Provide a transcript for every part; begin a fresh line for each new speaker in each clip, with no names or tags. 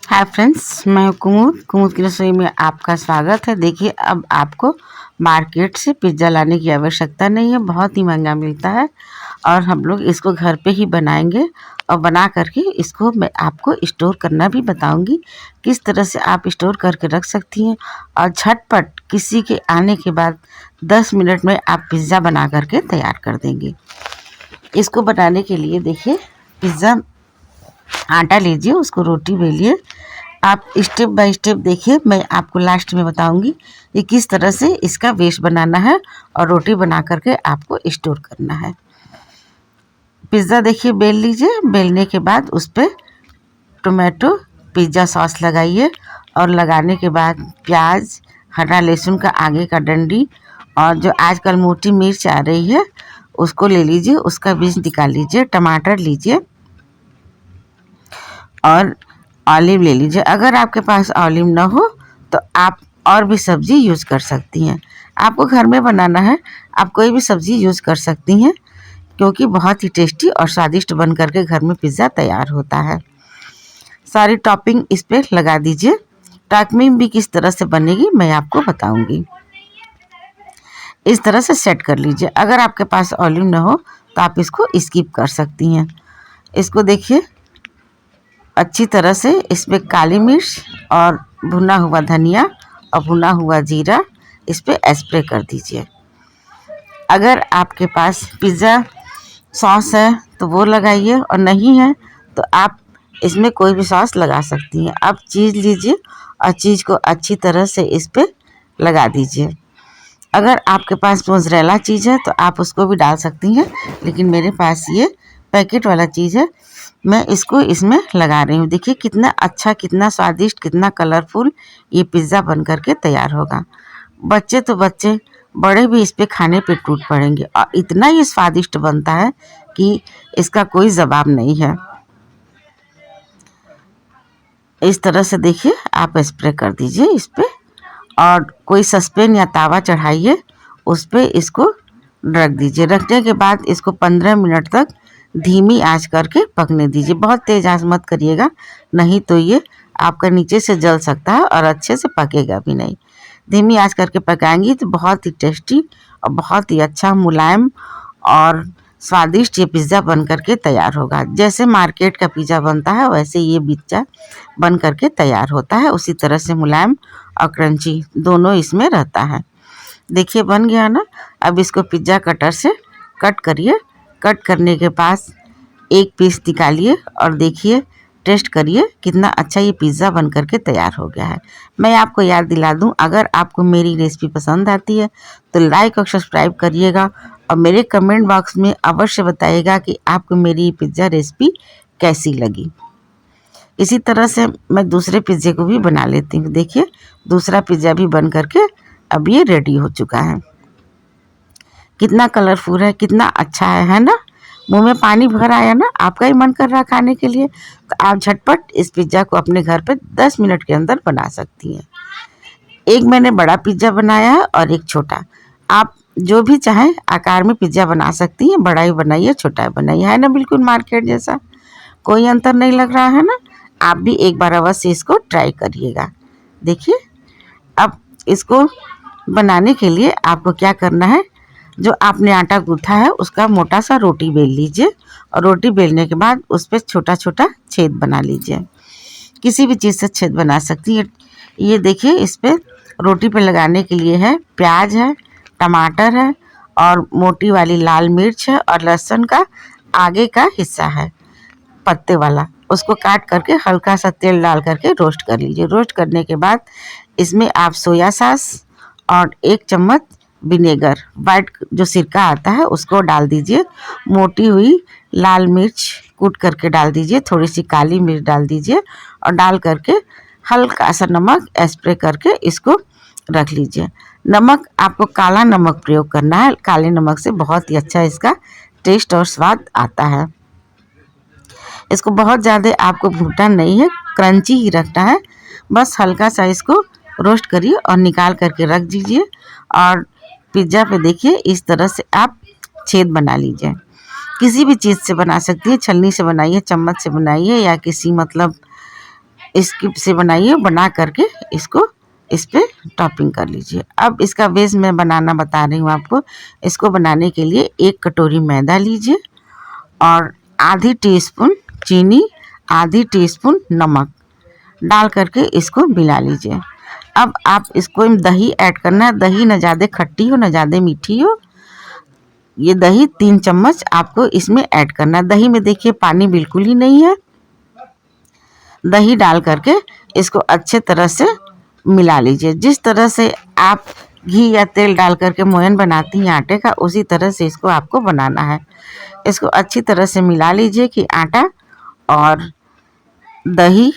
Hi friends, मैं हूँ कुमुद की रसोई में आपका स्वागत है। देखिए, अब आपको मार्केट से पिज़्ज़ा लाने की आवश्यकता नहीं है, बहुत ही महंगा मिलता है और हम लोग इसको घर पे ही बनाएंगे। और बना करके इसको मैं आपको स्टोर करना भी बताऊंगी, किस तरह से आप स्टोर करके रख सकती हैं और झटपट किसी के आने के बाद 10 मिनट में आप पिज़्ज़ा बना करके तैयार कर देंगे। इसको बनाने के लिए देखिए, पिज़्ज़ा आटा लीजिए, उसको रोटी बेलिए। आप स्टेप बाय स्टेप देखिए, मैं आपको लास्ट में बताऊंगी कि किस तरह से इसका बेस बनाना है और रोटी बना करके आपको स्टोर करना है। पिज़्ज़ा देखिए बेल लीजिए, बेलने के बाद उस पर टोमेटो पिज़्ज़ा सॉस लगाइए और लगाने के बाद प्याज, हरा लहसुन का आगे का डंडी और जो आजकल मोटी मिर्च आ रही है उसको ले लीजिए, उसका बीज निकाल लीजिए। टमाटर लीजिए और ऑलिव ले लीजिए। अगर आपके पास ऑलिव ना हो तो आप और भी सब्ज़ी यूज़ कर सकती हैं। आपको घर में बनाना है, आप कोई भी सब्ज़ी यूज़ कर सकती हैं, क्योंकि बहुत ही टेस्टी और स्वादिष्ट बन करके घर में पिज़्ज़ा तैयार होता है। सारी टॉपिंग इस पर लगा दीजिए। टॉपिंग भी किस तरह से बनेगी मैं आपको बताऊंगी। इस तरह से सेट कर लीजिए। अगर आपके पास ऑलिव ना हो तो आप इसको स्किप कर सकती हैं। इसको देखिए, अच्छी तरह से इसमें काली मिर्च और भुना हुआ धनिया और भुना हुआ जीरा इस पर स्प्रे कर दीजिए। अगर आपके पास पिज़्ज़ा सॉस है तो वो लगाइए, और नहीं है तो आप इसमें कोई भी सॉस लगा सकती हैं। अब चीज़ लीजिए और चीज़ को अच्छी तरह से इस पर लगा दीजिए। अगर आपके पास मोज़रेला चीज़ है तो आप उसको भी डाल सकती हैं, लेकिन मेरे पास ये पैकेट वाला चीज़ है, मैं इसको इसमें लगा रही हूँ। देखिए कितना अच्छा, कितना स्वादिष्ट, कितना कलरफुल ये पिज़्ज़ा बन करके तैयार होगा। बच्चे तो बच्चे, बड़े भी इस पे खाने पे टूट पड़ेंगे और इतना ये स्वादिष्ट बनता है कि इसका कोई जवाब नहीं है। इस तरह से देखिए, आप स्प्रे कर दीजिए इस पे और कोई सस्पेन या तावा चढ़ाइए, उस पे इसको रख दीजिए। रखने के बाद इसको 15 मिनट तक धीमी आंच करके पकने दीजिए। बहुत तेज आंच मत करिएगा, नहीं तो ये आपका नीचे से जल सकता है और अच्छे से पकेगा भी नहीं। धीमी आंच करके पकाएंगी तो बहुत ही टेस्टी और बहुत ही अच्छा, मुलायम और स्वादिष्ट ये पिज़्ज़ा बन करके तैयार होगा। जैसे मार्केट का पिज़्ज़ा बनता है वैसे ये पिज़्ज़ा बन करके तैयार होता है। उसी तरह से मुलायम और क्रंची दोनों इसमें रहता है। देखिए बन गया ना। अब इसको पिज़्ज़ा कटर से कट करिए। कट करने के बाद एक पीस निकालिए और देखिए, टेस्ट करिए कितना अच्छा ये पिज़्ज़ा बन करके तैयार हो गया है। मैं आपको याद दिला दूं, अगर आपको मेरी रेसिपी पसंद आती है तो लाइक और सब्सक्राइब करिएगा और मेरे कमेंट बॉक्स में अवश्य बताइएगा कि आपको मेरी पिज़्ज़ा रेसिपी कैसी लगी। इसी तरह से मैं दूसरे पिज़्ज़े को भी बना लेती हूँ। देखिए, दूसरा पिज़्ज़ा भी बन करके अब ये रेडी हो चुका है। कितना कलरफुल है, कितना अच्छा है ना। मुंह में पानी भर आया ना, आपका ही मन कर रहा खाने के लिए, तो आप झटपट इस पिज़्ज़ा को अपने घर पे 10 मिनट के अंदर बना सकती हैं। एक मैंने बड़ा पिज़्ज़ा बनाया है और एक छोटा। आप जो भी चाहें आकार में पिज़्ज़ा बना सकती हैं, बड़ा ही बनाइए, छोटा ही बनाइए, है ना बिल्कुल मार्केट जैसा। कोई अंतर नहीं लग रहा है ना। आप भी एक बार अवश्य इसको ट्राई करिएगा। देखिए, अब इसको बनाने के लिए आपको क्या करना है, जो आपने आटा गूँथा है उसका मोटा सा रोटी बेल लीजिए और रोटी बेलने के बाद उस पर छोटा छोटा छेद बना लीजिए। किसी भी चीज़ से छेद बना सकती है। ये देखिए, इस पर रोटी पे लगाने के लिए है प्याज है, टमाटर है और मोटी वाली लाल मिर्च है और लहसुन का आगे का हिस्सा है पत्ते वाला, उसको काट करके हल्का सा तेल डाल करके रोस्ट कर लीजिए। रोस्ट करने के बाद इसमें आप सोया सॉस और 1 चम्मच विनेगर, वाइट जो सिरका आता है, उसको डाल दीजिए। मोटी हुई लाल मिर्च कूट करके डाल दीजिए, थोड़ी सी काली मिर्च डाल दीजिए और डाल करके हल्का सा नमक स्प्रे करके इसको रख लीजिए। नमक आपको काला नमक प्रयोग करना है, काले नमक से बहुत ही अच्छा इसका टेस्ट और स्वाद आता है। इसको बहुत ज़्यादा आपको भूनना नहीं है, क्रंची ही रखना है। बस हल्का सा इसको रोस्ट करिए और निकाल करके रख दीजिए। और पिज़्ज़ा पे देखिए, इस तरह से आप छेद बना लीजिए। किसी भी चीज़ से बना सकती है, छलनी से बनाइए, चम्मच से बनाइए या किसी इसकी से बनाइए, बना करके इसको इस पे टॉपिंग कर लीजिए। अब इसका बेस मैं बनाना बता रही हूँ आपको। इसको बनाने के लिए 1 कटोरी मैदा लीजिए और आधी टीस्पून चीनी, आधी टीस्पून नमक डाल करके इसको मिला लीजिए। अब आप इसको दही ऐड करना है। दही न ज़्यादा खट्टी हो न ज़्यादा मीठी हो। ये दही 3 चम्मच आपको इसमें ऐड करना है। दही में देखिए पानी बिल्कुल ही नहीं है। दही डाल करके इसको अच्छे तरह से मिला लीजिए। जिस तरह से आप घी या तेल डाल करके मोयन बनाती हैं आटे का, उसी तरह से इसको आपको बनाना है। इसको अच्छी तरह से मिला लीजिए कि आटा और दही,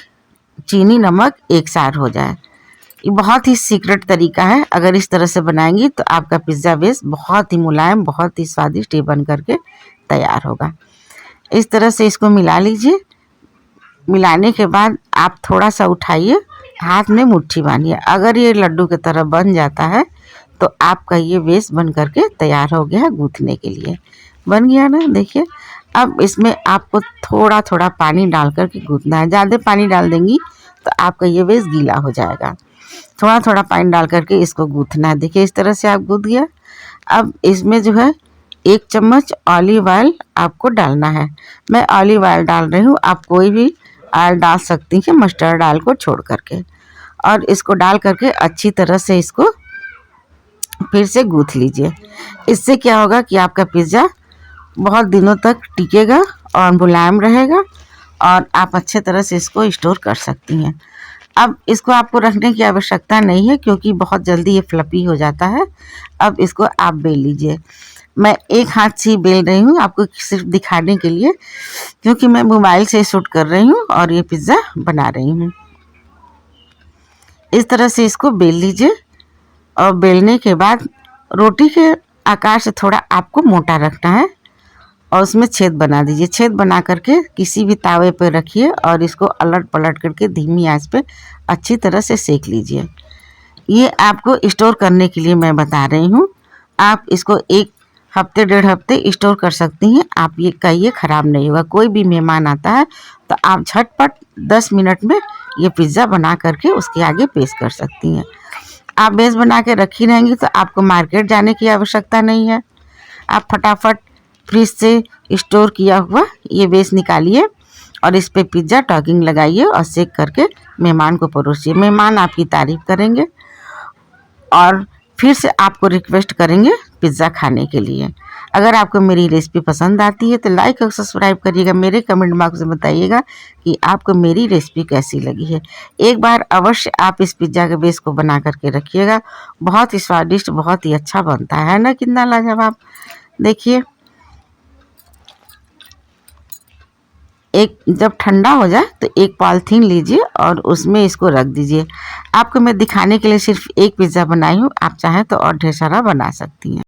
चीनी, नमक एक साथ हो जाए। ये बहुत ही सीक्रेट तरीका है। अगर इस तरह से बनाएंगी तो आपका पिज़्ज़ा बेस बहुत ही मुलायम, बहुत ही स्वादिष्ट बन करके तैयार होगा। इस तरह से इसको मिला लीजिए। मिलाने के बाद आप थोड़ा सा उठाइए, हाथ में मुट्ठी बांधिए। अगर ये लड्डू की तरह बन जाता है तो आपका ये बेस बन करके तैयार हो गया है गूँथने के लिए। बन गया ना, देखिए। अब इसमें आपको थोड़ा थोड़ा पानी डाल करके गूँथना है। ज़्यादा पानी डाल देंगी तो आपका ये बेस गीला हो जाएगा। थोड़ा थोड़ा पानी डाल करके इसको गूँथना है। देखिए इस तरह से आप गूँथ गया। अब इसमें जो है 1 चम्मच ऑलिव ऑयल आपको डालना है। मैं ऑलिव ऑयल डाल रही हूँ, आप कोई भी ऑयल डाल सकती हैं मस्टर्ड ऑयल को छोड़ करके। और इसको डाल करके अच्छी तरह से इसको फिर से गूँथ लीजिए। इससे क्या होगा कि आपका पिज़्ज़ा बहुत दिनों तक टिकेगा और मुलायम रहेगा और आप अच्छे तरह से इसको स्टोर कर सकती हैं। अब इसको आपको रखने की आवश्यकता नहीं है क्योंकि बहुत जल्दी ये फ्लफी हो जाता है। अब इसको आप बेल लीजिए। मैं एक हाथ से ही बेल रही हूँ आपको सिर्फ दिखाने के लिए, क्योंकि मैं मोबाइल से शूट कर रही हूँ और ये पिज़्ज़ा बना रही हूँ। इस तरह से इसको बेल लीजिए और बेलने के बाद रोटी के आकार से थोड़ा आपको मोटा रखना है और उसमें छेद बना दीजिए। छेद बना करके किसी भी तावे पर रखिए और इसको अलट पलट करके धीमी आंच पे अच्छी तरह से सेक लीजिए। ये आपको स्टोर करने के लिए मैं बता रही हूँ। आप इसको 1 हफ्ते 1.5 हफ्ते स्टोर कर सकती हैं। आप ये कहिए ख़राब नहीं होगा। कोई भी मेहमान आता है तो आप झटपट 10 मिनट में ये पिज़्ज़ा बना करके उसके आगे पेश कर सकती हैं। आप बेस बना के रखी रहेंगी तो आपको मार्केट जाने की आवश्यकता नहीं है। आप फटाफट फ्रिज से स्टोर किया हुआ ये बेस निकालिए और इस पे पिज़्ज़ा टॉपिंग लगाइए और सेक करके मेहमान को परोसिए। मेहमान आपकी तारीफ़ करेंगे और फिर से आपको रिक्वेस्ट करेंगे पिज़्ज़ा खाने के लिए। अगर आपको मेरी रेसिपी पसंद आती है तो लाइक और सब्सक्राइब करिएगा। मेरे कमेंट बॉक्स में बताइएगा कि आपको मेरी रेसिपी कैसी लगी है। एक बार अवश्य आप इस पिज़्ज़ा के बेस को बना करके रखिएगा। बहुत ही स्वादिष्ट, बहुत ही अच्छा बनता है ना, कितना लाजवाब। देखिए एक जब ठंडा हो जाए तो एक पॉलीथीन लीजिए और उसमें इसको रख दीजिए। आपको मैं दिखाने के लिए सिर्फ एक पिज़्ज़ा बनाई हूँ, आप चाहें तो और ढेर सारा बना सकती हैं।